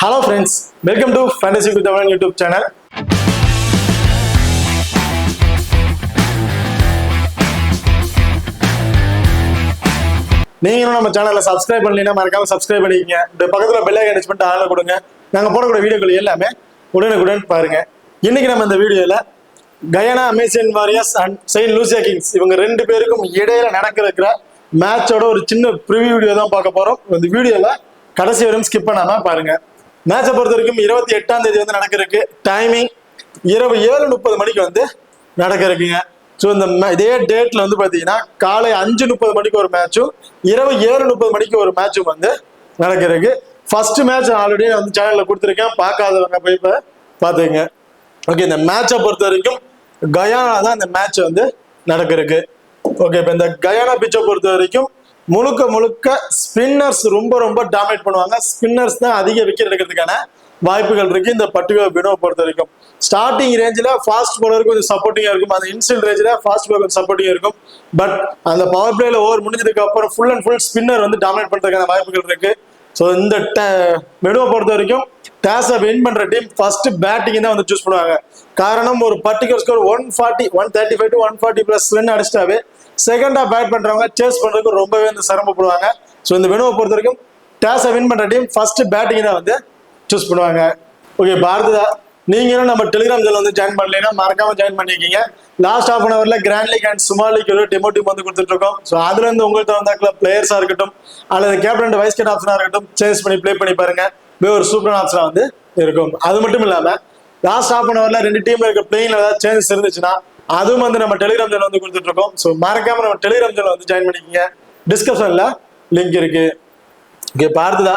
Hello friends, welcome to Fantasy with Our YouTube channel. நீங்க நம்ம சேனலை சப்ஸ்கிரைப் பண்ணலைன்னா மறக்காம சப்ஸ்கிரைப் பண்ணிக்கங்க. இந்த பக்கத்துல பெல் ஐகான் டச் பண்ணிட்டு ஆள கொடுங்க. நாங்க போடக்கூடிய வீடியோக்கள் எல்லாமே உடனுக்குடன் பாருங்க. இன்னைக்கு நம்ம இந்த வீடியோல Guyana Amazon Warriors and Saint Lucia Kings இவங்க ரெண்டு பேருக்கும் இடையில நடக்கிற மேட்சோட ஒரு சின்ன ப்ரிவியூ வீடியோ தான் பார்க்க போறோம். இந்த வீடியோல கடைசி வரையும் ஸ்கிப் பண்ணாம பாருங்க. மேட்சை பொறுத்த வரைக்கும் 28ஆம் தேதி வந்து நடக்கிறதுக்கு டைமிங் இரவு 7:30 மணிக்கு வந்து நடக்கிறதுக்குங்க. ஸோ இந்த இதே டேட்ல வந்து பார்த்தீங்கன்னா காலை 5:30 மணிக்கு ஒரு மேட்சும் இரவு 7:30 மணிக்கு ஒரு மேட்சும் வந்து நடக்கிறதுக்கு. ஃபர்ஸ்ட் மேட்ச் ஆல்ரெடி வந்து சேனல்ல கொடுத்துருக்கேன், பார்க்காதவங்க போய் இப்போ பார்த்துங்க. ஓகே, இந்த மேட்சை பொறுத்த வரைக்கும் கயானா தான் இந்த மேட்ச் வந்து நடக்கிறதுக்கு. ஓகே, இப்போ இந்த கயானா பிச்சை பொறுத்த வரைக்கும் முழுக்க ஸ்பின்னர்ஸ் ரொம்ப டாமினேட் பண்ணுவாங்க. ஸ்பின்னர்ஸ் தான் அதிக விக்கெட் எடுக்கிறதுக்கான வாய்ப்புகள் இருக்கு இந்த பர்டிகுலர் வினோவை பொறுத்த வரைக்கும். ஸ்டார்டிங் ரேஞ்சில் ஃபாஸ்ட் பவுலருக்கு கொஞ்சம் சப்போர்ட்டிங்கா இருக்கும், அந்த இன்சியல் ரேஞ்சில் ஃபாஸ்ட் பவுலர் கொஞ்சம் சப்போர்ட்டிங்கா இருக்கும். பட் அந்த பவர் பிளேல ஓவர் முடிஞ்சதுக்கு அப்புறம் ஃபுல் அண்ட் ஃபுல் ஸ்பின்னர் வந்து டாமினேட் பண்றதுக்கான வாய்ப்புகள் இருக்கு. ஸோ இந்த வினோவை பொறுத்த வரைக்கும் டாஸை வின் பண்ற டீம் ஃபர்ஸ்ட் பேட்டிங் தான் வந்து சூஸ் பண்ணுவாங்க. காரணம் ஒரு particular score 135 to 140 plus run அடிச்சிட்டாவே செகண்டா பேட் பண்றவங்க சேஸ் பண்றதுக்கு ரொம்பவே வந்து சிரமப்படுவாங்க. ஸோ இந்த வினோவை பொறுத்த வரைக்கும் டாஸை வின் பண்ற டீம் ஃபர்ஸ்ட் பேட்டிங் தான் வந்து சூஸ் பண்ணுவாங்க. ஓகே, பாரதா நீங்களும் நம்ம டெலிகிராம் சேனல் வந்து ஜாயின் பண்ணலைன்னா மறக்காம ஜாயின் பண்ணிருக்கீங்க. லாஸ்ட் ஹாஃப் அன் ஹவர்ல grand league and small league demo team வந்து கொடுத்துட்டு இருக்கோம். ஸோ அதுல இருந்து உங்களுக்கு வந்தாக்கல பிளேயர்ஸா இருக்கட்டும் அல்லது கேப்டன் வைஸ் கேப்டன் ஆப்ஷனா இருக்கட்டும் சேஞ்ச் பண்ணி பிளே பண்ணி பாருங்க. ஒரு சூப்பரான ஆப்ஷனா வந்து இருக்கும். அது மட்டும் இல்லாம லாஸ்ட் ஹாஃப் அன் ஹவர்ல ரெண்டு டீம்ல இருக்க பிளேயிங்ல ஏதாவது சேஞ்சஸ் இருந்துச்சுன்னா அதுவும் வந்து நம்ம டெலிகிராம் சேனல் வந்து கொடுத்துட்டு இருக்கோம். ஸோ மறக்காம நம்ம டெலிகிராம் சேனல் வந்து ஜாயின் பண்ணிக்கோங்க. டிஸ்கிரிப்ஷன்ல லிங்க் இருக்கு. ஓகே, பார்த்ததா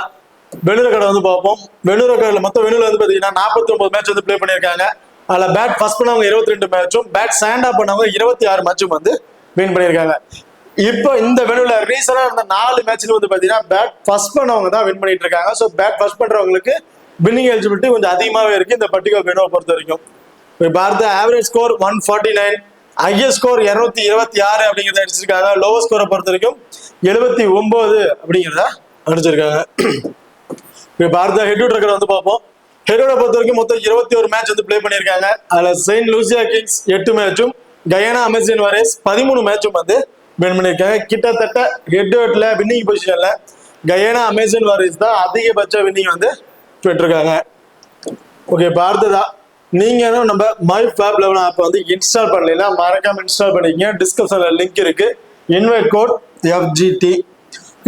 வெள்ளூர் கடை வந்து பார்ப்போம். வெள்ளூர் கடையில் மொத்தம் வெள்ளூர் வந்து பார்த்தீங்கன்னா 49 மேட்ச் வந்து பிளே பண்ணியிருக்காங்க. அதில் பேட் ஃபர்ஸ்ட் பண்ணவங்க 22 மேட்சும் பேட் ஸ்டாண்ட் அப் பண்ணவங்க 26 மேட்சும் வந்து வின் பண்ணியிருக்காங்க. இப்போ இந்த வெள்ளூர்ல ரீசனா இருந்த 4 மேட்ச்ல வந்து பார்த்தீங்கன்னா பேட் ஃபர்ஸ்ட் பண்ணவங்க தான் வின் பண்ணிட்டு இருக்காங்க. ஸோ பேட் ஃபர்ஸ்ட் பண்றவங்களுக்கு வின்னிங் எலிஜிபிலிட்டி கொஞ்சம் அதிகமாகவே இருக்கு இந்த பர்டிகுலர் வெனோவை பொறுத்த வரைக்கும். பாரத ஆவரேஜ் ஸ்கோர் 149, ஹையஸ்ட் ஸ்கோர் 226 அப்படிங்கிறத அடிச்சிருக்காங்க. லோவர் ஸ்கோரை பொறுத்த வரைக்கும் 79 அப்படிங்கிறத அடிச்சிருக்காங்க. பாரத ஹெட்வுட் ரெக்கார்ட் வந்து பார்ப்போம். ஹெட்வுட்டை பொறுத்த வரைக்கும் மொத்தம் 21 மேட்ச் வந்து பிளே பண்ணியிருக்காங்க. அதில் செயின்ட் லூசியா கிங்ஸ் 8 மேட்சும் கயானா அமேசியன் வாரியர்ஸ் 13 மேட்சும் வந்து வின் பண்ணியிருக்காங்க. கிட்டத்தட்ட ஹெட்வுட்ல வின்னிங் பொசிஷன்ல கயானா அமேசியன் வாரியர்ஸ் தான் அதிகபட்ச வின்னிங் வந்து பெற்றிருக்காங்க. ஓகே, பார்த்ததா நீங்க நம்ம மை ஃபேப் 11 ஆப் வந்து இன்ஸ்டால் பண்ணலைன்னா மறக்காம இன்ஸ்டால் பண்ணிக்கங்க. டிஸ்கிரிப்ஷன்ல லிங்க் இருக்கு. Invite code FGT.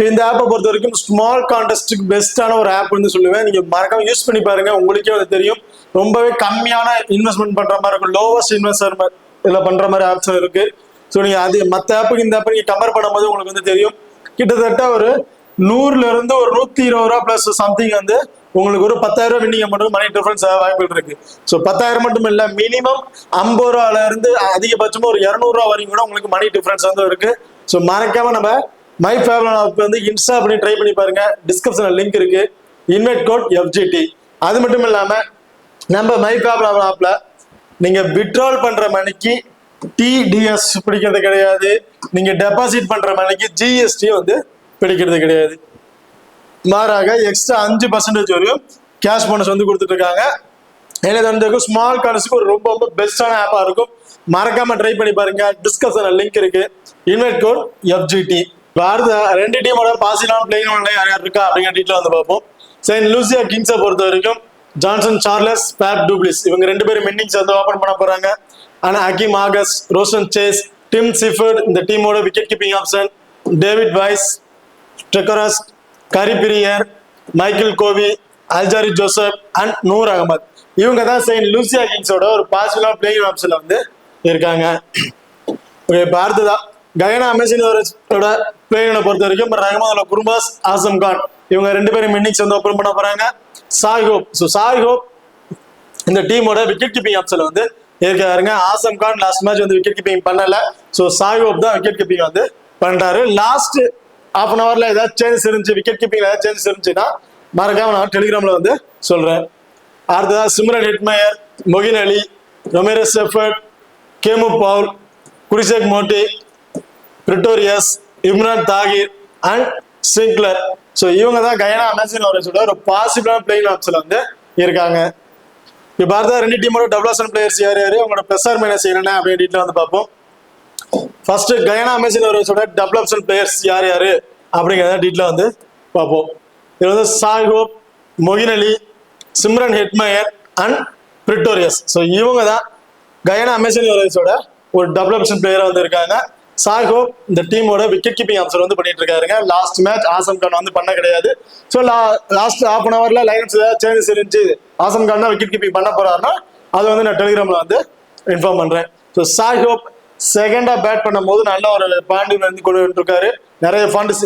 இந்த ஆப்பை பொறுத்த வரைக்கும் ஸ்மால் கான்டெஸ்ட்டுக்கு பெஸ்டான ஒரு ஆப் வந்து சொல்லுவேன். நீங்க மறக்காம யூஸ் பண்ணி பாருங்க, உங்களுக்கே வந்து தெரியும். ரொம்பவே கம்மியான இன்வெஸ்ட்மெண்ட் பண்ற மாதிரி இருக்கும், லோவஸ்ட் இன்வெஸ்டர் இதுல பண்ற மாதிரி ஆப்ஸ் இருக்கு. ஸோ நீங்க அது மற்ற ஆப்புக்கு இந்த ஆப்பை நீங்க கம்பேர் பண்ணும்போது உங்களுக்கு வந்து தெரியும். கிட்டத்தட்ட ஒரு 100ல இருந்து ஒரு 120 ரூபா பிளஸ் சம்திங் வந்து உங்களுக்கு ஒரு 10,000 ரூபாய் வின்னிங் மட்டும் மணி டிஃபரன்ஸ் வாய்ப்புகள் இருக்கு. ஸோ 10,000 மட்டும் இல்ல, மினிமம் 50 ரூபால இருந்து அதிகபட்சமா ஒரு 200 ரூபா வரைக்கும் கூட உங்களுக்கு மணி டிஃபரன்ஸ் வந்து இருக்கு. ஸோ மறக்காம நம்ம மை ஃபேவரட் ஆப் வந்து இன்ஸ்டால் பண்ணி ட்ரை பண்ணி பாருங்க. டிஸ்கிரிப்ஷன்ல லிங்க் இருக்கு. Invite code FGT. அது மட்டும் இல்லாம நம்ம மை ஃபேவரட் ஆப்ல நீங்க வித்ட்ரால் பண்ற மணிக்கு TDS பிடிக்கிறது கிடையாது. நீங்க டெபாசிட் பண்ற மணிக்கு GST வந்து பிடிக்கிறது கிடையாது. மாறாக எக்ஸ்ட்ரா 5% வரையும் கேஷ் போனஸ் வந்து கொடுத்துட்டு இருக்காங்க. எனக்கு ஸ்மால் கார்ட்ஸுக்கு ஒரு ரொம்ப பெஸ்டான ஆப்பா இருக்கும். மறக்காம ட்ரை பண்ணி பாருங்க. டிஸ்கஷன்ல லிங்க் இருக்கு. Invite code FGT. பாரத ரெண்டு டீமோட பாசிட்டிவான பிளேயிங் யார் யார் இருக்கா அப்படிங்கிற டீட்டெயில் வந்து பார்ப்போம். செயின்ட் லூசியா கிங்ஸை பொறுத்த வரைக்கும் ஜான்சன் சார்லஸ், பேப் டூப்ளிஸ் இவங்க ரெண்டு பேரும் இன்னிங்ஸ் வந்து ஓபன் பண்ண போறாங்க. ஆனா ஹக்கீம் ஆகஸ், ரோஷன் சேஸ், டிம் சிஃபர்ட் இந்த டீமோட wicket keeping option, David Wiese, டெக்கரஸ், கரிபிரியர், மைக்கேல் கோவி, Alzarri Joseph and Noor Ahmad இவங்க தான் செயின்ட் லூசியா கிங்ஸோட ஒரு பாசிட்டிவான பிளேயிங் ஆப்ஷன்ல வந்து இருக்காங்க. பார்த்ததா கயானா அமேசியன் வாரியர்ஸோட பிளேயரை பொறுத்த வரைக்கும் ரஹ்மான் குர்பாஸ், ஆசம் கான் இவங்க ரெண்டு பேரும் இன்னிங்ஸ் வந்து ஓபன் பண்ண போறாங்க. சாய் ஹோப் இந்த டீமோட விக்கெட் கீப்பிங் ஆப்ஷன்ல வந்து இருக்காருங்க. ஆசம் கான் லாஸ்ட் மேட்ச் வந்து விக்கெட் கீப்பிங் பண்ணல. ஸோ சாய் ஹோப் தான் விக்கெட் கீப்பிங் வந்து பண்றாரு. லாஸ்ட் ஹாஃப் அன் ஹவர்ல ஏதாவது சேஞ்சஸ் இருந்துச்சு, விக்கெட் கீப்பிங்ல ஏதாவது சேஞ்சஸ் இருந்துச்சுன்னா மறக்காம நான் டெலிகிராம்ல வந்து சொல்றேன். அடுத்ததா Simran Hetmyer, மொகின் Ali, ரொமேரஸ் Seifert, game Pavul, குரிசேக் Moti, Pretorius, Imran Tahir and சிங்க்லர். So இவங்க தான் கயானா அமேசான் வாரியர்ஸோட ஒரு பாசிபிளான பிளேயிங் ஆப்ஷன்ல வந்து இருக்காங்க. இப்போ பார்த்தா 2 டீமோட டெவலப்மெண்ட் பிளேயர்ஸ் யார் யாரு, அவங்களோட ப்ளஸ் ஆர் மைனஸ் என்னென்ன அப்படின்னு டீட்டெயில் வந்து பார்ப்போம். ஃபர்ஸ்ட் கயானா அமேசான் வாரியர்ஸோட டெவலப்மெண்ட் பிளேயர்ஸ் யார் யாரு அப்படிங்கிறத டீட்டெயில் வந்து பார்ப்போம். இது வந்து Shai Hope, Moeen Ali, Shimron Hetmyer and Pretorius. So இவங்க தான் கயானா அமேசான் வாரியர்ஸோட ஒரு டெவலப்மெண்ட் பிளேயரா வந்து இருக்காங்க. சாய் ஹோப் இந்த டீமோட விக்கெட் கீப்பிங் ஆப்ஷன் வந்து பண்ணிட்டு இருக்காருங்க. லாஸ்ட் மேட்ச் ஆசம் கான் வந்து பண்ண கிடையாது. ஸோ லாஸ்ட் ஹாஃப் அன் ஹவர்ல லைன்ஸ் ஏதாவது சேஞ்சஸ் இருந்துச்சு, ஆசம் கான் தான் விக்கெட் கீப்பிங் பண்ண போறாருன்னா அது வந்து நான் டெலிகிராம்ல வந்து இன்ஃபார்ம் பண்றேன். ஸோ சாய் ஹோப் செகண்டா பேட் பண்ணும்போது நல்ல ஒரு பாயிண்ட் வந்து கொண்டு வந்துருக்காரு. நிறைய ஃபண்ட்ஸ்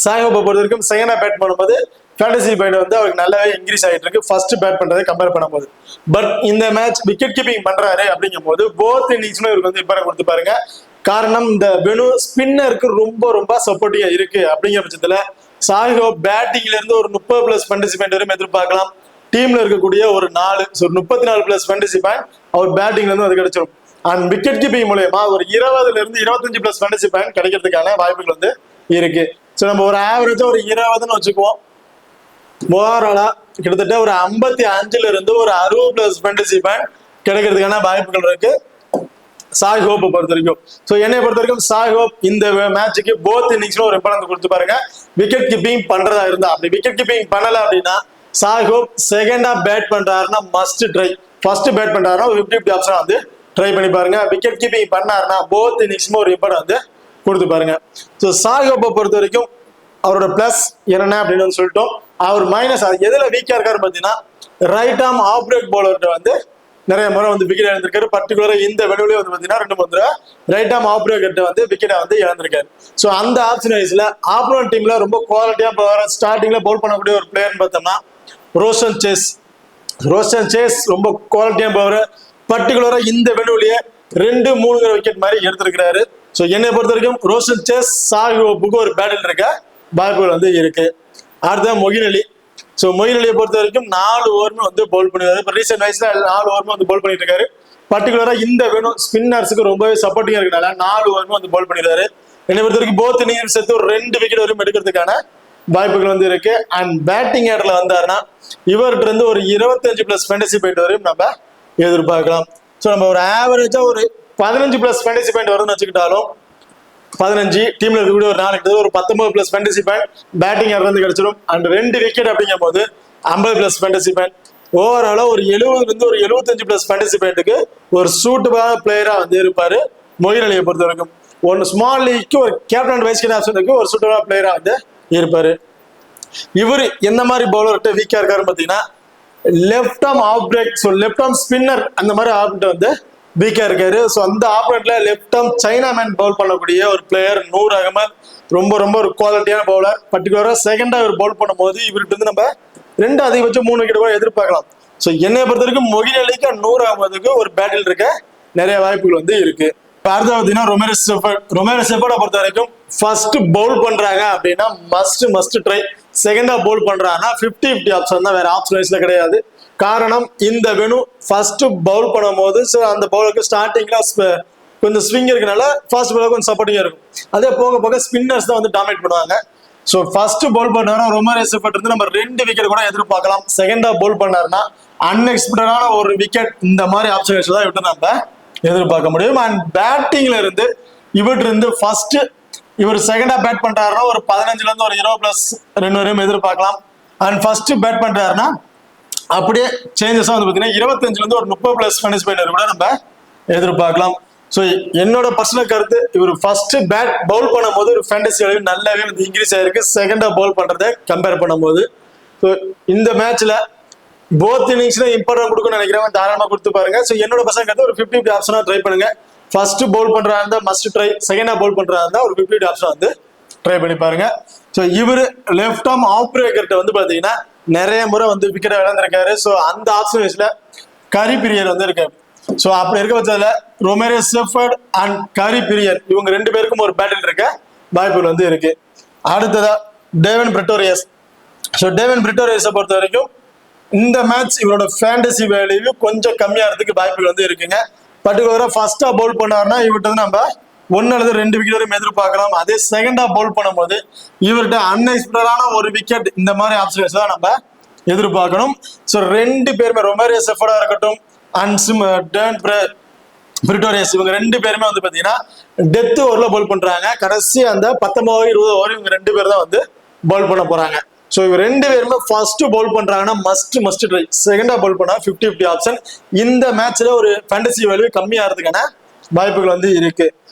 சாய் ஹோப்பை பொறுத்த வரைக்கும் செகண்டா பேட் பண்ணும்போது ஃபேண்டசி பாயிண்ட் வந்து அவருக்கு நல்லாவே இன்க்ரீஸ் ஆகிட்டு இருக்கு ஃபர்ஸ்ட் பேட் பண்றதை கம்பேர் பண்ணும்போது. பட் இந்த மேட்ச் விக்கெட் கீப்பிங் பண்றாரு அப்படிங்கும் போது போத் இன்னிங்ஸ்மே இவருக்கு வந்து இம்பார்ட்டன் கொடுத்து பாருங்க. காரணம் இந்த வெனு ஸ்பின்னருக்கு ரொம்ப ரொம்ப சப்போர்ட்டிவா இருக்கு. அப்படிங்கிற பட்சத்துல சாய் ஹோப் பேட்டிங்ல இருந்து ஒரு 30+ ஃபேண்டசி பாயிண்ட் வரையும் எதிர்பார்க்கலாம். டீம்ல இருக்கக்கூடிய ஒரு 34+ ஃபேண்டசி பாயிண்ட் அவர் பேட்டிங்ல இருந்து அது கிடைச்சிடும். அண்ட் விக்கெட் கீப்பிங் மூலமா ஒரு 20 இருந்து 25+ ஃபேண்டசி பாயிண்ட் கிடைக்கிறதுக்கான வாய்ப்புகள் வந்து இருக்கு. ஸோ நம்ம ஒரு ஆவரேஜா ஒரு 20ன்னு வச்சுக்குவோம். ஓவராலா கிட்டத்தட்ட ஒரு 55 இருந்து ஒரு 60+ ஃபேண்டசி பாயிண்ட் கிடைக்கிறதுக்கான வாய்ப்புகள் இருக்கு சாய் ஹோப்பை பொறுத்த வரைக்கும். ஸோ என்னை பொறுத்த வரைக்கும் சாய் ஹோப் இந்த மேட்சுக்கு போத் இன்னிங்ஸ்ல ஒரு இம்பார்ட்டன்ஸ் கொடுத்து பாருங்க. விக்கெட் கீப்பிங் பண்றதா இருந்தா, அப்படி விக்கெட் கீப்பிங் பண்ணல அப்படின்னா சாய் ஹோப் செகண்டா பேட் பண்றாருன்னா மஸ்ட் ட்ரை. ஃபர்ஸ்ட் பேட் பண்றாருன்னா 50-50 ஆப்ஷன் வந்து ட்ரை பண்ணி பாருங்க. விக்கெட் கீப்பிங் பண்ணாருன்னா போத் இன்னிங்ஸ்மே ஒரு இம்பார்ட்டன்ஸ் வந்து கொடுத்து பாருங்க. ஸோ சாய் ஹோப்பை பொறுத்த வரைக்கும் அவரோட பிளஸ் என்னென்ன அப்படின்னு சொல்லிட்டோம். அவர் மைனஸ் எதுல வீக்கா இருக்காரு பார்த்தீங்கன்னா ரைட் ஆர்ம் ஆஃப் பிரேக் பவுலர்கிட்ட வந்து நிறைய முறை வந்து விக்கெட் இழந்திருக்காரு. பர்டிகுலரா இந்த வெளுவிலே வந்து பார்த்தீங்கன்னா 2-3 தடவை ரைட் ஆர்ம் ஆஃப் பிரேக் வந்து விக்கெட்டை வந்து இழந்திருக்காரு. ஸோ அந்த ஆப்ஷன் வைஸ்ல ஆப்போனன்ட் டீம்ல ரொம்ப குவாலிட்டியா ஸ்டார்டிங்ல பவுல் பண்ணக்கூடிய ஒரு பிளேயர்னு பார்த்தோம்னா ரோஷன் சேஸ் ரொம்ப குவாலிட்டியா பவர். பர்டிகுலரா இந்த வெளுவிலேயே 2-3 விக்கெட் மாதிரி எடுத்திருக்கிறாரு. ஸோ என்னை பொறுத்த வரைக்கும் ரோஷன் சேஸ் சாய் ஹோப்புக்கு ஒரு பேட்டில் இருக்க வாய்ப்புகள் வந்து இருக்கு. அடுத்த மொயின் அலி. ஸோ மொயின் அலியை பொறுத்த வரைக்கும் 4 ஓவர்னு வந்து பவுல் பண்ணிருக்காரு. இப்போ ரீசெண்ட் வைஸ்ல 4 ஓவர்னு வந்து பவுல் பண்ணிட்டு இருக்காரு. பர்டிகுலரா இந்த வேணும் ஸ்பின்னர்ஸுக்கு ரொம்பவே சப்போர்ட்டிங்கா இருக்கனால 4 ஓவர்னு வந்து பவுல் பண்ணிருக்காரு. என்னை பொறுத்த வரைக்கும் போத் இன்னிங்ஸ் சேர்த்து ஒரு 2 விக்கெட் வரையும் எடுக்கிறதுக்கான வாய்ப்புகள் வந்து இருக்கு. அண்ட் பேட்டிங் ஆர்டர்ல வந்தாருன்னா இவர்கிட்ட இருந்து ஒரு 25+ ஃபேண்டசி பாயிண்ட் வரையும் நம்ம எதிர்பார்க்கலாம். ஸோ நம்ம ஒரு ஆவரேஜா ஒரு 15+ ஃபேண்டசி பாயிண்ட் வரும்னு வச்சுக்கிட்டாலும் 15 டீம்ல இருக்கக்கூடிய ஒரு 4 ஒரு 19+ ஃபேண்டசி பாயிண்ட் பேட்டிங் இருந்து கிடைச்சிடும். அண்ட் 2 விக்கெட் அப்படிங்கும் போது 50+ ஃபேண்டசி பாயிண்ட். ஓவராலா ஒரு 70 இருந்து ஒரு 75+ ஃபேண்டசி பாயிண்ட்டுக்கு ஒரு சூட்டபிளான பிளேயரா வந்து இருப்பாரு மொயின் அலியை பொறுத்த வரைக்கும். ஒன்னு ஸ்மால் லீக்கு ஒரு கேப்டன் வைஸ் கேப்டனுக்கு ஒரு சூட்டபிளான பிளேயரா வந்து இருப்பாரு. இவரு எந்த மாதிரி பவுலர்கிட்ட வீக்கா இருக்காரு பார்த்தீங்கன்னா left arm off break, so left arm spinner அந்த மாதிரி ஆப்கிட்ட வந்து வீக்கா இருக்காரு. ஸோ அந்த ஆப்போனன்ட்ல left arm chinaman bowl பண்ணக்கூடிய ஒரு பிளேயர் நூர் அகமது ரொம்ப ரொம்ப ஒரு குவாலிட்டியான பவுலர். பர்டிகுலரா செகண்டா இவர் பவுல் பண்ணும்போது இவர்கிட்ட இருந்து நம்ம 2 அதிகபட்சம் 3 விக்கெட் கூட எதிர்பார்க்கலாம். ஸோ என்னை பொறுத்த வரைக்கும் மொயின் அலிக்கு நூர் அகமதுக்கு ஒரு பேட்டில் இருக்க நிறைய வாய்ப்புகள் வந்து இருக்கு. அடுத்த பார்த்தீங்கன்னா ரொமேரோ செஃபர்டை பொறுத்த வரைக்கும் ஃபர்ஸ்ட் பவுல் பண்றாங்க அப்படின்னா மஸ்ட் ட்ரை. செகண்டா பவுல் பண்றாங்கன்னா 50-50 ஆப்ஷன் தான், வேற ஆப்ஷன் வைஸ்ல கிடையாது. காரணம் இந்த வெனு ஃபர்ஸ்ட் பவுல் பண்ணும்போது அந்த பவுலுக்கு ஸ்டார்டிங்ல கொஞ்சம் ஸ்விங் இருக்கனால ஃபாஸ்ட் பவுலர் கொஞ்சம் சப்போர்ட்டிங்கா இருக்கும். அதே போக போக ஸ்பின்னர்ஸ் தான் வந்து டாமினேட் பண்ணுவாங்க. ஸோ ஃபர்ஸ்ட் பவுல் பண்ணாரு ரொமேரோ செஃபர்ட் இருந்து நம்ம 2 விக்கெட் கூட எதிர்பார்க்கலாம். செகண்டா பவுல் பண்ணாருன்னா அன்எக்ஸ்பெக்டடான ஒரு விக்கெட் இந்த மாதிரி ஆப்ஷன் வச்சு தான் விட்டு நம்ம எதிர்பார்க்க முடியும். அண்ட் பேட்டிங்ல இருந்து இவர்கிட்ட இருந்து ஃபர்ஸ்ட் இவர் செகண்டா பேட் பண்றாருன்னா ஒரு 15 இருந்து ஒரு 20+2 வரையும் எதிர்பார்க்கலாம். அண்ட் ஃபர்ஸ்ட் பேட் பண்றாருன்னா அப்படியே சேஞ்சஸா வந்து பார்த்தீங்கன்னா 25 இருந்து ஒரு 30+ ஃபேண்டசி பாயிண்ட் கூட நம்ம எதிர்பார்க்கலாம். ஸோ என்னோட பர்சனல் கருத்து இவர் ஃபர்ஸ்ட் பேட் பவுல் பண்ணும்போது ஒரு ஃபேண்டசி அளவு நல்லாவே வந்து இன்க்ரீஸ் ஆயிருக்கு செகண்டா பவுல் பண்றதை கம்பேர் பண்ணும்போது. ஸோ இந்த மேட்ச்ல போத் இன்னிங்ஸ்ல இம்பார்ட்டன்ட் கொடுக்கணும்னு நினைக்கிறேன், தாராளமா கொடுத்து பாருங்க. ஸோ என்னோட பசங்க கருத்து ஒரு 50-50 ஆப்ஷனா ட்ரை பண்ணுங்க. ஃபர்ஸ்ட் பவுல் பண்றா இருந்தா மஸ்ட் ட்ரை, செகண்டா பவுல் பண்றா இருந்தா ஒரு 50-50 ஆப்ஷன் வந்து ட்ரை பண்ணி பாருங்க. ஸோ இவரு லெஃப்ட் ஆர்ம் ஆஃப் பிரேக்கர்கிட்ட வந்து பாத்தீங்கன்னா நிறைய முறை வந்து விக்கெட் இழந்திருக்காரு. ஸோ அந்த ஆப்ஷன் வைஸ்ல கரி பிரியர் வந்து இருக்காரு. ஸோ அப்படி இருக்க பட்சத்துல ரொமேரோ செஃபர்ட் அண்ட் கரி பிரியர் இவங்க 2 பேருக்கும் ஒரு பேட்டில் இருக்க வாய்ப்புகள் வந்து இருக்கு. அடுத்ததா டேவன் பிரிட்டோரியஸ். ஸோ டேவன் பிரிட்டோரியஸை பொறுத்த வரைக்கும் இந்த மேட்ச் இவரோட ஃபேண்டசி வேல்யூ கொஞ்சம் கம்மியாகிறதுக்கு வாய்ப்புகள் வந்து இருக்குங்க. பர்டிகுலரா ஃபர்ஸ்டா பவுல் பண்ணாருன்னா இவர்கிட்ட நம்ம 1 அல்லது 2 விக்கெட் வரையும் எதிர்பார்க்கலாம். அதே செகண்ட் ஆஃப் பவுல் பண்ணும்போது இவர்கிட்ட அன்எக்ஸ்பெக்டடான ஒரு விக்கெட் இந்த மாதிரி ஆப்ஷன்ஸ் தான் நம்ம எதிர்பார்க்கணும். ஸோ 2 பேருமே ரொமாரியோ செஃபர்டா இருக்கட்டும் அண்ட் டேன் பிரிட்டோரியஸ் இவங்க 2 பேருமே வந்து பாத்தீங்கன்னா டெத் ஓவர்ல பவுல் பண்றாங்க. கடைசி அந்த 19 20 ஓவர் இவங்க 2 பேர் தான் வந்து பவுல் பண்ண போறாங்க. ஸோ இவங்க 2 பேருமே ஃபர்ஸ்ட் பவுல் பண்றாங்கன்னா மஸ்ட் ட்ரை. செகண்டா பவுல் பண்ணா 50-50 ஆப்ஷன். இந்த மேட்ச்ல ஒரு ஃபேண்டசி வேல்யூ கம்மியாகிறதுக்கான வாய்ப்புகள் வந்து இருக்கு.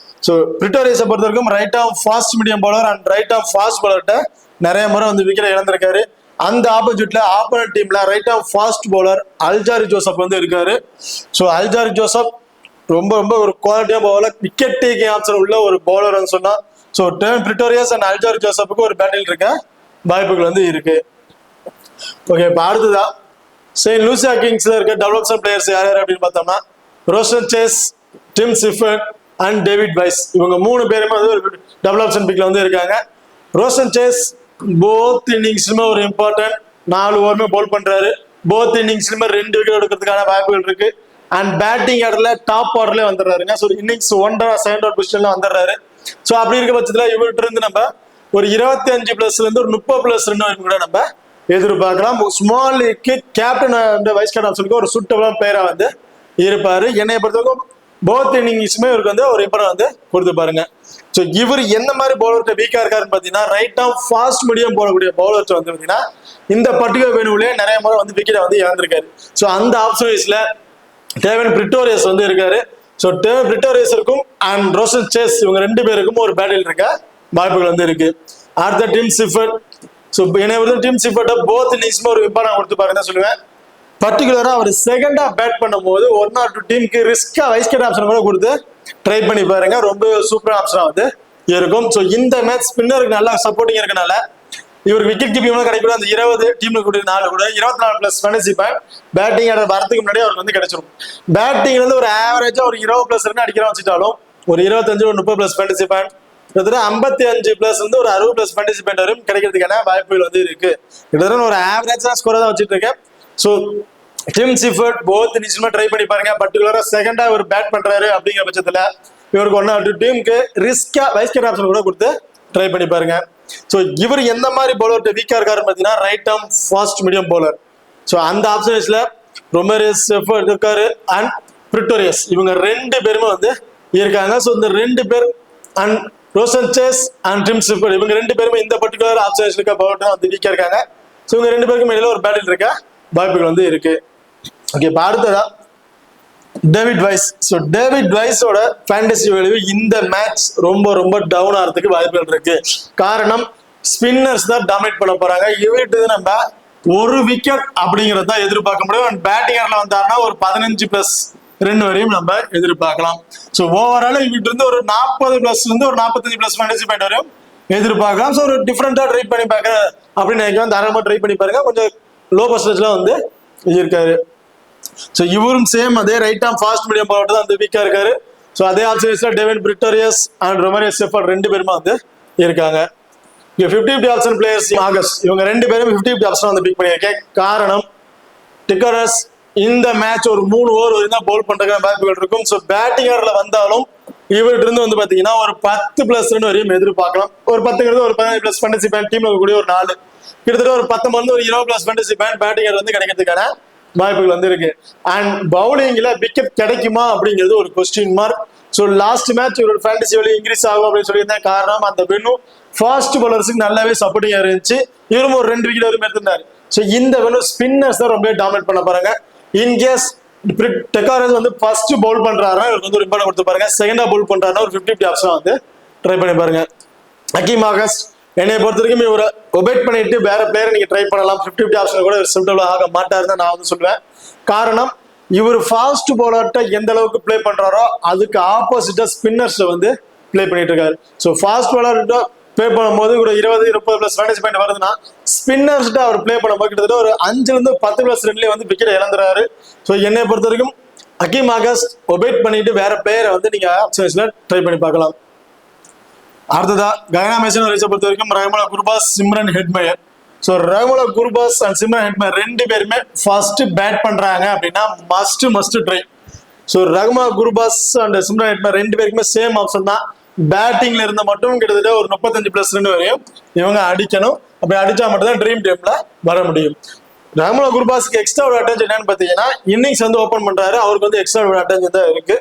ஸோ பிரிட்டோரியஸை பொறுத்த வரைக்கும் right off fast medium bowler and right off fast பவுலர்கிட்ட நிறைய முறை வந்து விக்கெட் இழந்திருக்காரு. அந்த ஆப்போசிட்ல ஆப்போனன்ட் டீம்ல right off fast bowler Alzarri Joseph வந்து இருக்காரு. ஸோ அல்ஜாரி ஜோசப் ரொம்ப ஒரு குவாலிட்டியா பவுலர், விக்கெட் டேக்கிங் ஆப்ஷன் உள்ள ஒரு பவுலர் சொன்னா. So Dane Pretorius and Alzarri ஜோசப்புக்கு ஒரு பேட்டில் இருக்க வாய்ப்புகள் வந்து இருக்கு. ஓகே, இப்போ அடுத்ததா செயின்ட் லூசியா கிங்ஸ்ல இருக்க டெவலப்மெண்ட் பிளேயர்ஸ் யார் அப்படின்னு பார்த்தோம்னா Roston Chase, Tim Seifert and David Wiese இவங்க 3 பேருமே வந்து ஒரு டெவலப்மெண்ட் பிக்ல வந்து இருக்காங்க. ரோஷன் சேஸ் போத் இன்னிங்ஸ்லுமே ஒரு இம்பார்ட்டன்ட் 4 ஓவருமே பவுல் பண்றாரு. போத் இன்னிங்ஸ்லுமே 2 விக்கெட் எடுக்கிறதுக்கான வாய்ப்புகள் இருக்கு. அண்ட் பேட்டிங் ஆர்டர்ல டாப் ஆர்டர்ல வந்துடுறாருங்க. ஸோ இன்னிங்ஸ் 1 செகண்ட் அவுட் பொசிஷன்ல வந்துடுறாரு. ஸோ அப்படி இருக்க பட்சத்தில் இவர்கிட்ட இருந்து நம்ம ஒரு 25+ இருந்து ஒரு 30+ ரன் வரைக்கும் கூட நம்ம எதிர்பார்க்கலாம். Small leak captain and vice captain சொல்லி ஒரு சூட்டபிளான பிளேயரா வந்து இருப்பாரு. என்னைய பொறுத்தவரைக்கும் போத் இன்னிங்ஸுமே இவருக்கு வந்து ஒரு இம்பார்ட்டன் வந்து கொடுத்து பாருங்க. ஸோ இவர் எந்த மாதிரி பவுலர்கிட்ட வீக்கா இருக்காருன்னு பார்த்தீங்கன்னா ரைட் ஆஃப் ஃபாஸ்ட் மீடியம் போடக்கூடிய பவுலர்ஸ் வந்து பார்த்தீங்கன்னா இந்த பர்டிகுலர் வேணுவிலே நிறைய முறை வந்து விக்கெட்டை வந்து இழந்திருக்காரு. ஸோ அந்த ஆப்ஷன்ஸ்ல டேவன் பிரிட்டோரியஸ் வந்து இருக்காரு. ஸோ டேவன் பிரிட்டோரியஸுக்கும் அண்ட் ரோஷன் சேஸ் இவங்க 2 பேருக்கும் ஒரு பேட்டில் இருக்க வாய்ப்புகள் வந்து இருக்கு. அடுத்த டிம் சிஃபர்ட். ஸோ என்ன டிம் சிஃபர்ட்டை போத் இன்னிங்ஸ்மே ஒரு இம்பார்ட்டன் கொடுத்து பாருங்க சொல்லுவேன். பர்டிகுலரா அவர் செகண்டா பேட் பண்ணும்போது 1 or 2 டீமுக்கு ரிஸ்கா வைஸ் கேட் ஆப்ஷன் கூட கொடுத்து ட்ரை பண்ணி பாருங்க. ரொம்ப சூப்பர் ஆப்ஷனா வந்து இருக்கும். ஸோ இந்த மேட்ச் ஸ்பின்னருக்கு நல்லா சப்போர்ட்டிங் இருக்கனால இவர் விக்கெட் கீப்பிங் கிடைக்கூட அந்த 20 டீம்ல கூட 4 கூட 24+ ஃபேண்டசி பாயிண்ட் பேட்டிங் ஆட வரதுக்கு முன்னாடி அவருக்கு வந்து கிடைச்சிடும். பேட்டிங் வந்து ஒரு ஆவரேஜா ஒரு 20+ ரன் அடிக்கிறோம் வச்சுட்டாலும் ஒரு 25 ஒரு 30+ ஃபேண்டசி பாயிண்ட் 55+ வந்து ஒரு 60+ ஃபேண்டசி பாயிண்ட் வரும் கிடைக்கிறதுக்கான வாய்ப்புகள் வந்து இருக்கு. கிட்டத்தட்ட ஒரு ஆவரேஜா ஸ்கோரை தான் வச்சுட்டு இருக்கேன். ஸோ டிம் சிஃபர்ட் போத் நிச்சயமா ட்ரை பண்ணி பாருங்க. பர்டிகுலரா செகண்டா இவர் பேட் பண்றாரு அப்படிங்கிற பட்சத்துல இவருக்கு 1 or 2 டீமுக்கு ரிஸ்கா வைஸ் கேட் ஆப்ஷன் கூட கொடுத்து ட்ரை பண்ணி பாருங்க. ஸோ இவர் எந்த மாதிரி பவுலர் வீக்கா இருக்காருன்னு பார்த்தீங்கன்னா right arm fast medium bowler. So அந்த ஆப்ஷன்ஸ்ல ரொமாரியோ செஃபர்ட் இருக்காரு அண்ட் பிரிட்டோரியஸ் இவங்க 2 பேருமே வந்து இருக்காங்க. ஸோ இந்த 2 பேர் and Roston Chase and Tim Seifert இவங்க 2 பேருமே இந்த பர்டிகுலர் ஆப்ஷன்ஸ் இருக்க பவுலர் வந்து வீக்கா இருக்காங்க. ஸோ இவங்க 2 பேருக்கும் இடையில ஒரு பேட்டில் இருக்க வாய்ப்புகள் வந்து இருக்கு. ஓகே, இப்போ அடுத்ததா டேவிட் வைஸ். ஸோ டேவிட் வைஸோட ஃபேண்டசி வேல்யூ இந்த மேட்ச் ரொம்ப டவுன் ஆகிறதுக்கு வாய்ப்புகள் இருக்கு. காரணம் ஸ்பின்னர்ஸ் தான் டாமினேட் பண்ண போறாங்க. இவர்கிட்ட நம்ம ஒரு விக்கெட் அப்படிங்கறத தான் எதிர்பார்க்க முடியும். அண்ட் பேட்டிங் ஆர்டர்ல வந்தாருன்னா ஒரு 15+ ரன் வரையும் நம்ம எதிர்பார்க்கலாம். ஸோ ஓவரால் இவர்கிட்ட இருந்து ஒரு 40+ இருந்து ஒரு 45+ ஃபேண்டசி பாயிண்ட் வரையும் எதிர்பார்க்கலாம். ஸோ ஒரு டிஃப்ரெண்டா ட்ரை பண்ணி பார்க்க அப்படின்னு நினைக்கிறேன். தாராளமா ட்ரை பண்ணி பாருங்க. கொஞ்சம் லோ பர்சன்டேஜ்ல வந்து இருக்காரு. ஸோ இவரும் சேம் அதே right arm fast medium bowler தான் வந்து வீக்கா இருக்காரு. ஸோ அதே ஆப்ஷன்ஸ்ல David Pretorius and Romario Shepherd 2 பேருமே வந்து இருக்காங்க. இங்க 50-50 ஆப்ஷன் பிளேயர்ஸ் ஆகஸ்ட் இவங்க 2 பேரும் 50-50 ஆப்ஷன் வந்து பிக் பண்ணியிருக்கேன். காரணம் டிக்கரஸ் இந்த மேட்ச் ஒரு 3 ஓவர் வரைக்கும் தான் பவுல் பண்றதுக்கான வாய்ப்புகள் இருக்கும். ஸோ பேட்டிங் ஆர்டர்ல வந்தாலும் இவர்கிட்ட இருந்து வந்து பாத்தீங்கன்னா ஒரு 10+ ரன் வரையும் எதிர்பார்க்கலாம். ஒரு 10 ஒரு 15+ ஃபேண்டசி பாயிண்ட் டீம்ல இருக்கக்கூடிய ஒரு 4 கிட்டத்தட்ட ஒரு 19 ஒரு 20+ ஃபேண்டசி பாயிண்ட் பேட்டிங் ஆர்டர் வந்து கிடைக்கிறதுக்கான வாய்ப்புகள் வந்து இருக்கு. அண்ட் பவுலிங்ல விக்கெட் கிடைக்குமா அப்படிங்கிறது ஒரு question mark. So last match இவரோட ஃபேண்டசி வேல்யூ இன்க்ரீஸ் ஆகும் அப்படின்னு சொல்லியிருந்தேன். காரணம் அந்த வென்னும் ஃபாஸ்ட் பவுலர்ஸுக்கு நல்லாவே சப்போர்ட்டிங்கா இருந்துச்சு. இவரும் ஒரு 2 விக்கெட் வரைக்கும் எடுத்திருந்தாரு. ஸோ இந்த வென்னும் ஸ்பின்னர்ஸ் தான் ரொம்ப டாமினேட் பண்ண போறாங்க. இன்கேஸ் டெக்காரஸ் வந்து ஃபர்ஸ்ட் பவுல் பண்றாருன்னா இவருக்கு வந்து ஒரு இம்பார்ட்டன் கொடுத்து பாருங்க. செகண்டா பவுல் பண்றாருன்னா ஒரு 50-50 ஆப்ஷன் வந்து ட்ரை பண்ணி பாருங்க. ஹக்கீம் ஆகஸ்ட் என்னை பொறுத்த வரைக்கும் இவரை ஒபேட் பண்ணிட்டு வேற பிளேயரை நீங்க ட்ரை பண்ணலாம். 50-50 ஆப்ஷன் கூட சூட்டபிள் ஆக மாட்டாருன்னு நான் வந்து சொல்லுவேன். காரணம் இவர் ஃபாஸ்ட் பவுலர்கிட்ட எந்த அளவுக்கு பிளே பண்றாரோ அதுக்கு ஆப்போசிட்டா ஸ்பின்னர்ஸ் வந்து பிளே பண்ணிட்டு இருக்காரு. ஸோ ஃபாஸ்ட் பவுலர்கிட்ட பிளே பண்ணும்போது ஒரு 20-30+ ஃபேண்டசி பாயிண்ட் வருதுன்னா ஸ்பின்னர்ஸ்கிட்ட அவர் பிளே பண்ணும்போது கிட்டத்தட்ட ஒரு 5 10+ ரன்லயே வந்து விக்கெட் இழந்துறாரு. ஸோ என்னை பொறுத்த வரைக்கும் ஹக்கீம் ஆகஸ்ட் ஒபேட் பண்ணிட்டு வேற பிளேயரை வந்து நீங்க ஆப்ஷன்ஸ்ல ட்ரை பண்ணி பார்க்கலாம். அடுத்ததா கயானா மேட்ச் பொறுத்த வரைக்கும் Rahman Gurbaz, Simran Hetmyer. So Rahman Gurbaz and Simran Hetmyer 2 பேருமே ஃபர்ஸ்ட் பேட் பண்றாங்க அப்படின்னா must try. So Rahman Gurbaz and Simran Hetmyer 2 பேருக்குமே சேம் ஆப்ஷன் தான். பேட்டிங்ல இருந்து மட்டும் கிட்டத்தட்ட ஒரு 35+ ரன் வரையும் இவங்க அடிக்கணும். அப்படி அடிச்சா மட்டும் தான் ட்ரீம் டீம்ல வர முடியும். ரஹ்மான் குர்பாஸ்க்கு எக்ஸ்ட்ரா ஒரு அட்டென்ஷன் என்னன்னு பாத்தீங்கன்னா, இன்னிங்ஸ் வந்து ஓபன் பண்றாரு, அவருக்கு வந்து எக்ஸ்ட்ரா ஒரு அட்டென்ஷன் தான் இருக்கு.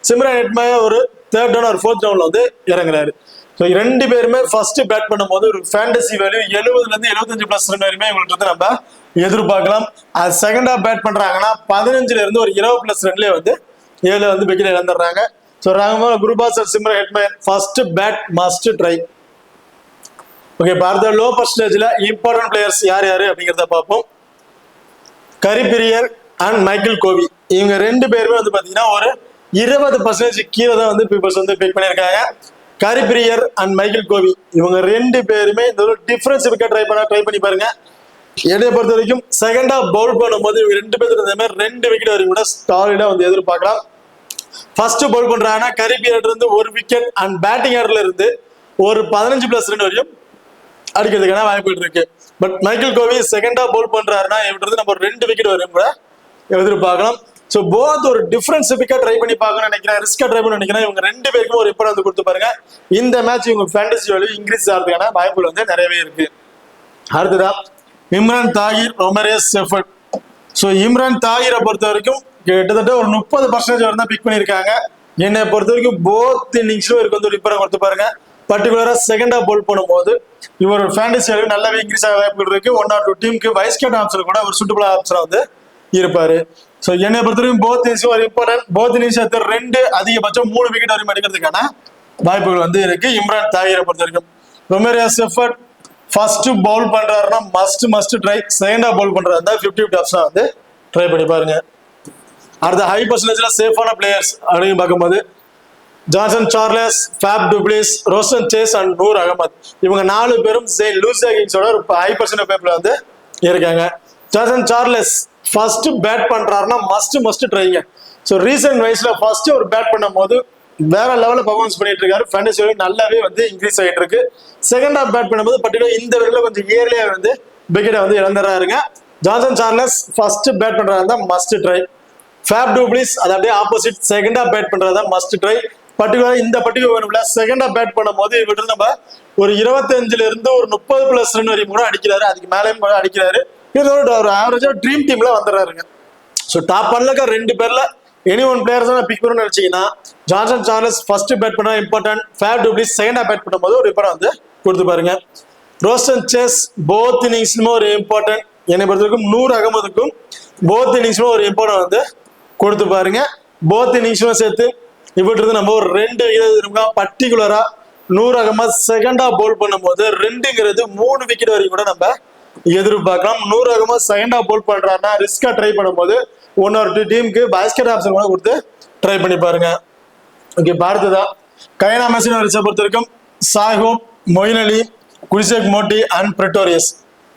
சிம்ரன் ஹெட்மேயர் ஒரு 3rd டவுன் ஒரு 4th டவுன்ல வந்து இறங்குறாரு. ஸோ 2 பேருமே ஃபர்ஸ்ட் பேட் பண்ணும்போது ஒரு ஃபேண்டசி வேல்யூ 70ல இருந்து 75+ ரன் வரையுமே இவங்களுக்கு வந்து நம்ம எதிர்பார்க்கலாம். அது செகண்ட் ஹாஃப் பேட் பண்றாங்கன்னா 15ல இருந்து ஒரு 20+ ரன்லயே வந்து 7 வந்து விக்கெட் இழந்துடுறாங்க. So Rahman Gurbaz Shimron Hetmyer first bat must try. Okay, பார்த்த லோ பர்சன்டேஜ்ல இம்பார்ட்டன்ட் பிளேயர்ஸ் யார் யாரு அப்படிங்கிறத பார்ப்போம். கரி பிரியர் அண்ட் மைக்கேல் கோவி இவங்க 2 பேருமே வந்து பாத்தீங்கன்னா ஒரு 20% கீழே தான் வந்து பீப்புள்ஸ் வந்து பிக் பண்ணியிருக்காங்க. கரி பிரியர் அண்ட் மைக்கேல் கோவி இவங்க 2 பேருமே இந்த ஒரு டிஃபரன்ஸ் விக்கெட் ட்ரை பண்ணி பாருங்க. என்னைய பொறுத்த வரைக்கும் செகண்ட் ஹாஃப் பவுல் பண்ணும்போது இவங்க 2 பேருக்கு இந்த மாதிரி 2 விக்கெட் வரைக்கும் கூட ஸ்டாலிடா வந்து எதிர்பார்க்கலாம். ஃபர்ஸ்ட் பவுல் பண்றாங்கன்னா கரி பிரியர் இருந்து 1 விக்கெட் அண்ட் பேட்டிங் ஆர்டர்ல இருந்து ஒரு 15+ ரன் வரையும் அடிக்கிறதுக்கான வாய்ப்புகள் இருக்கு. But Michael Covey second half bowl பண்றாருன்னா இவங்க நம்ம 2 விக்கெட் வரையும் கூட எதிர்பார்க்கலாம். ஸோ போத் ஒரு டிஃபரன்ஸ் விக்கெட் ட்ரை பண்ணி பார்க்கணும்னு நினைக்கிறேன், ரிஸ்கா ட்ரை பண்ண நினைக்கிறேன். இவங்க 2 பேருக்கும் ஒரு இம்பார்ட்டன்ஸ் கொடுத்து பாருங்க. இந்த மேட்ச் இவங்க ஃபேண்டசி வேல்யூ இன்க்ரீஸ் ஆகிறதுக்கான வாய்ப்புகள் வந்து நிறையவே இருக்கு. அடுத்ததா இம்ரான் தாகிர், ரொமேரியஸ் செஃபர்ட். ஸோ இம்ரான் தாகிரை பொறுத்த வரைக்கும் கிட்டத்தட்ட ஒரு 30% வரை தான் பிக் பண்ணியிருக்காங்க. என்னை பொறுத்த வரைக்கும் போத் இன்னிங்ஸ்லும் இவருக்கு வந்து ஒரு இம்பார்ட்டன்ஸ் கொடுத்து பாருங்க. பர்டிகுலரா செகண்ட் ஹாஃப் பவுல் பண்ணும்போது இவர் ஃபேண்டசி வேல்யூ நல்லாவே இன்க்ரீஸ் ஆக வாய்ப்புகள் இருக்கு. 1 or 2 டீமுக்கு வைஸ் கேப்டன் ஆப்ஷன் கூட ஒரு சூட்டபிள் ஆப்ஷன் வந்து இருப்பாரு. ஸோ என்னை பொறுத்தவரைக்கும் போத் இன்னிங்ஸும் ஒரு இம்பார்ட்டன்ட். போத் இன்னிங்ஸ் 2 அதிகபட்சம் 3 விக்கெட் வரையும் எடுக்கிறதுக்கான வாய்ப்புகள் வந்து இருக்கு இம்ரான் தாகிரை பொறுத்த வரைக்கும். ரொமேரியஸ் செஃபர்ட் ஃபர்ஸ்ட் பவுல் பண்றாருன்னா must try. Second half Pavul பண்றாரு 50-50 ஆப்ஷன் வந்து ட்ரை பண்ணி பாருங்க. அடுத்த ஹை பர்சன்டேஜ்ல சேஃபான பிளேயர்ஸ் அப்படின்னு பார்க்கும்போது Johnson Charles, Faf du Plessis, Roston Chase and Noor Ahmad இவங்க 4 பேரும் லூசியா கிங்ஸோட ஒரு ஹை பர்சன்டேஜ் பேப்ல வந்து இருக்காங்க. ஜான்சன் சார்லஸ் ஃபர்ஸ்ட் பேட் பண்றாருன்னா மஸ்ட் ட்ரைங்க. ஸோ ரீசன்ட் வைஸ்ல ஃபர்ஸ்ட் ஒரு பேட் பண்ணும் போது வேற லெவல்ல பர்ஃபார்மன்ஸ் பண்ணிட்டு இருக்காரு. ஃபேண்டசி வேல்யூ நல்லாவே வந்து இன்க்ரீஸ் ஆகிட்டு இருக்கு. செகண்ட் ஹாஃப் பேட் பண்ணும்போது பர்டிகுலர் இந்த வேலையில கொஞ்சம் இயர்லியா வந்து விக்கெட்டை வந்து இழந்துறாருங்க. ஜான்சன் சார்லஸ் ஃபர்ஸ்ட் பேட் பண்றாரு மஸ்ட் ட்ரை. ஃபேப் டுப்ளிஸ் அது அப்படியே ஆப்போசிட், செகண்ட் ஹாஃப் பேட் பண்றதா மஸ்ட் ட்ரை. பர்டிகுலர் இந்த பர்டிகுலர் செகண்ட் ஹாஃப் பேட் பண்ணும்போது இவரு நம்ம ஒரு 25ல இருந்து ஒரு 30+ ரன் வரையும் கூட அடிக்கிறாரு, அதுக்கு மேலேயும் கூட அடிக்கிறாரு. இதோட ஒரு ஆவரேஜா ட்ரீம் டீம்ல வந்துடுறாருங்க. ஸோ டாப் 1ல 2 பேர்ல எனி ஒன் பிளேயர்ஸ் தான் பிக் பண்ணணும்னு நினைச்சீங்கன்னா ஜான்சன் சார்லஸ் ஃபர்ஸ்ட் பேட் பண்ணா இம்பார்ட்டன்ட். ஃபேப் டுப்ளிஸ் செகண்ட் ஹாஃப் பேட் பண்ணும்போது ஒரு இம்பார்ட்டன்ட் வந்து கொடுத்து பாருங்க. ரோஷன் சேஸ் போத் இன்னிங்ஸ்லுமே ஒரு இம்பார்ட்டன்ட். என்னை பொறுத்தவரைக்கும் நூர் அகமதுக்கும் போத் இன்னிங்ஸ்லும் ஒரு இம்பார்ட்டன்ட் வந்து கொடுத்து பாருங்க. போத் இன்னிங்ஸ்லும் சேர்த்து இவற்றது நம்ம ஒரு 2 பர்டிகுலரா Noor Ahmad second half bowl பண்ணும்போது 2ங்கிறது 3 விக்கெட் வரைக்கும் கூட நம்ம எதிர்பார்க்கலாம். Noor Ahmad second half bowl பண்றாருன்னா ரிஸ்கா ட்ரை பண்ணும்போது 1 or 2 டீமுக்கு பாஸ்கெட் ஆப்ஷன் கூட கொடுத்து ட்ரை பண்ணி பாருங்க. ஓகே, பார்த்ததா கயனா மெசின் பொறுத்த வரைக்கும் சாய்ஹோப், மொயின் அலி, குல்சேக் Motie and Pretorius.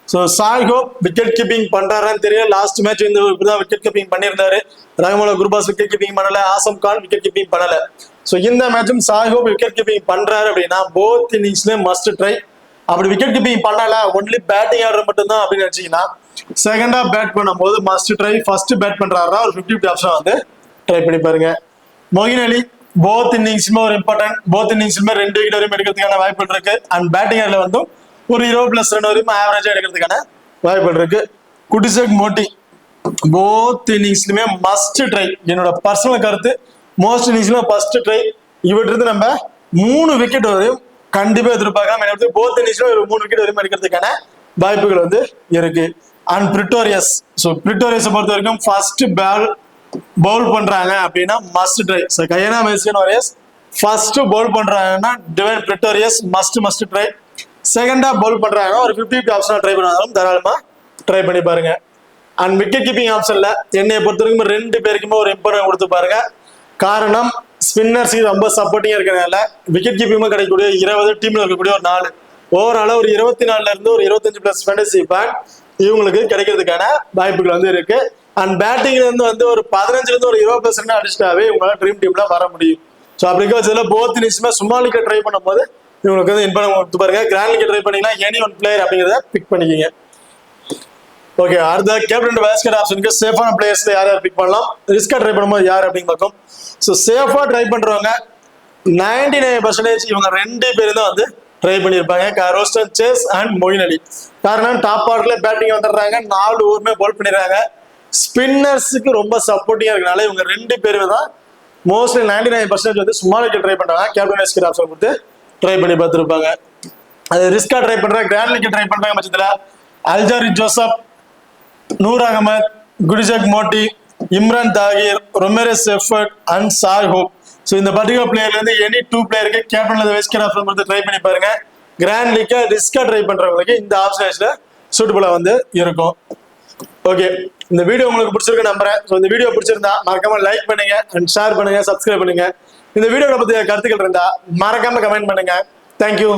So Shai Hope wicket keeping பண்றாருன்னு தெரியல. லாஸ்ட் மேட்ச் இந்த விக்கெட் கீப்பிங் பண்ணியிருந்தாரு. ரஹ்மான் குர்பாஸ் விக்கெட் கீப்பிங் பண்ணல, ஆசம் கான் விக்கெட் கீப்பிங் பண்ணல. ஸோ இந்த மேட்சும் சாய்ஹோப் விக்கெட் கீப்பிங் பண்றாரு அப்படின்னா போத் இன்னிங்ஸ்லயும் மஸ்ட் ட்ரை. அப்படி விக்கெட் கீப்பிங் பண்ணல, ஒன்லி பேட்டிங் ஆர்டர் மட்டும் தான் அப்படின்னு நினைச்சீங்கன்னா செகண்ட் ஹாஃப் பேட் பண்ணும்போது மஸ்ட் ட்ரை. ஃபர்ஸ்ட் பேட் பண்றாருன்னா ஒரு 50-50 ஆப்ஷன் வந்து ட்ரை பண்ணி பாருங்க. மொயின் அலி போத் இன்னிங்ஸ்மே ஒரு இம்பார்ட்டன்ட். போத் இன்னிங்ஸ்மே 2 விக்கெட் வரையும் எடுக்கிறதுக்கான வாய்ப்புகள் இருக்கு. அண்ட் பேட்டிங் ஆர்டர்ல வந்து ஒரு 20+ ரன் வரையும் ஆவரேஜா எடுக்கிறதுக்கான வாய்ப்புகள் இருக்கு. குல்சேக் மோட்டி போத் இன்னிங்ஸ்லுமே மஸ்ட் ட்ரை. என்னோட பர்சனல் கருத்து மோஸ்ட் இன்னிங்ஸ்ல ஃபர்ஸ்ட் ட்ரை. இவற்றிலிருந்து நம்ம 3 விக்கெட் வரையும் கண்டிப்பா எதிர்பார்க்கலாம். போத் இன்னிங்ஸ்ல ஒரு 3 விக்கெட் வரையும் எடுக்கிறதுக்கான வாய்ப்புகள் வந்து இருக்கு. அண்ட் பிரிட்டோரியஸ், ஸோ பிரிட்டோரியஸை பொறுத்த வரைக்கும் ஃபர்ஸ்ட் பவுல் பண்றாங்க அப்படின்னா must try. So கயனா machine warriors first Pavul பண்றாங்கன்னா divine Pretorius must try. Second half Pavul பண்றாங்கன்னா ஒரு 50-50 ஆப்ஷனா ட்ரை பண்ணாலும் தாராளமா ட்ரை பண்ணி பாருங்க. அண்ட் விக்கெட் கீப்பிங் ஆப்ஷன்ல என்னைய பொறுத்த வரைக்கும் 2 பேருக்குமே ஒரு இம்பார்ட்டன்ட் கொடுத்து பாருங்க. காரணம் ஸ்பின்னர்ஸுக்கு ரொம்ப சப்போர்ட்டிங்கா இருக்கிறதுனால விக்கெட் கீப்பிங் கிடைக்கக்கூடிய 20 டீம்ல இருக்கக்கூடிய ஒரு 4 ஓவரால ஒரு 24ல இருந்து ஒரு 25+ ஃபேண்டசி பேட் இவங்களுக்கு கிடைக்கிறதுக்கான வாய்ப்புகள் வந்து இருக்கு. அண்ட் பேட்டிங்ல இருந்து வந்து ஒரு 15ல இருந்து ஒரு 20+ ரன் அடிச்சிட்டாவே இவங்களால ட்ரீம் டீம்ல வர முடியும். ஸோ அப்படி வச்சதுல போத் இன்னிங்ஸ்மே சும்மா லீக்க ட்ரை பண்ணும்போது இவங்களுக்கு வந்து இம்பார்ட்டன்ட் கொடுத்து பாருங்க. கிராண்ட் லீக் ட்ரை பண்ணீங்கன்னா எனி ஒன் பிளேயர் அப்படிங்கிறத பிக் பண்ணிக்கிங்க. ஓகே, அடுத்த கேப்டன் பேஸ்கெட் ஆப்ஷனுக்கு சேஃபான பிளேயர்ஸ் யார் பிக் பண்ணலாம், ரிஸ்கா ட்ரை பண்ணும்போது யார் அப்படின்னு பார்க்கும். ஸோ சேஃபா ட்ரை பண்றவங்க 99% இவங்க 2 பேரும் தான் வந்து ட்ரை பண்ணியிருப்பாங்க, ரோஸ்டன் சேஸ் அண்ட் மொயின் அலி. காரணம் டாப் ஆர்டர்ல பேட்டிங் வந்துடுறாங்க, 4 ஓவருமே பால் பண்ணிடுறாங்க. ஸ்பின்னர்ஸுக்கு ரொம்ப சப்போர்ட்டிங்கா இருக்கனால இவங்க 2 பேருமே தான் மோஸ்ட்லி 99% வந்து ஸ்மால் விக்கெட் ட்ரை பண்றாங்க. கேப்டன் எஸ்கே ஆப்ஷன் கொடுத்து ட்ரை பண்ணி பார்த்துருப்பாங்க. அது ரிஸ்கா ட்ரை பண்றாங்க, கிராண்ட் லீக் ட்ரை பண்றாங்க பட்சத்துல Alzarri Joseph, Noor Ahmad, Gudakesh Motie, Imran Tahir, Romario Shepherd and Shai Hope. So இந்த பர்டிகுலர் பிளேயர்ல இருந்து எனி 2 பிளேயருக்கு கேப்டன் எஸ்கே ஆப்ஷன் கொடுத்து ட்ரை பண்ணி பாருங்க. கிராண்ட் லீக் ரிஸ்கா ட்ரை பண்றவங்களுக்கு இந்த ஆப்ஷன்ஸ்ல சூட்டபுளா வந்து இருக்கும். ஓகே, இந்த வீடியோ உங்களுக்கு பிடிச்சிருக்கு நம்புறேன். ஸோ இந்த வீடியோ பிடிச்சிருந்தா மறக்காம லைக் பண்ணுங்க அண்ட் ஷேர் பண்ணுங்க, சப்ஸ்கிரைப் பண்ணுங்க. இந்த வீடியோவை பத்தி கருத்துக்கள் இருந்தா மறக்காம கமெண்ட் பண்ணுங்க. தேங்க்யூ.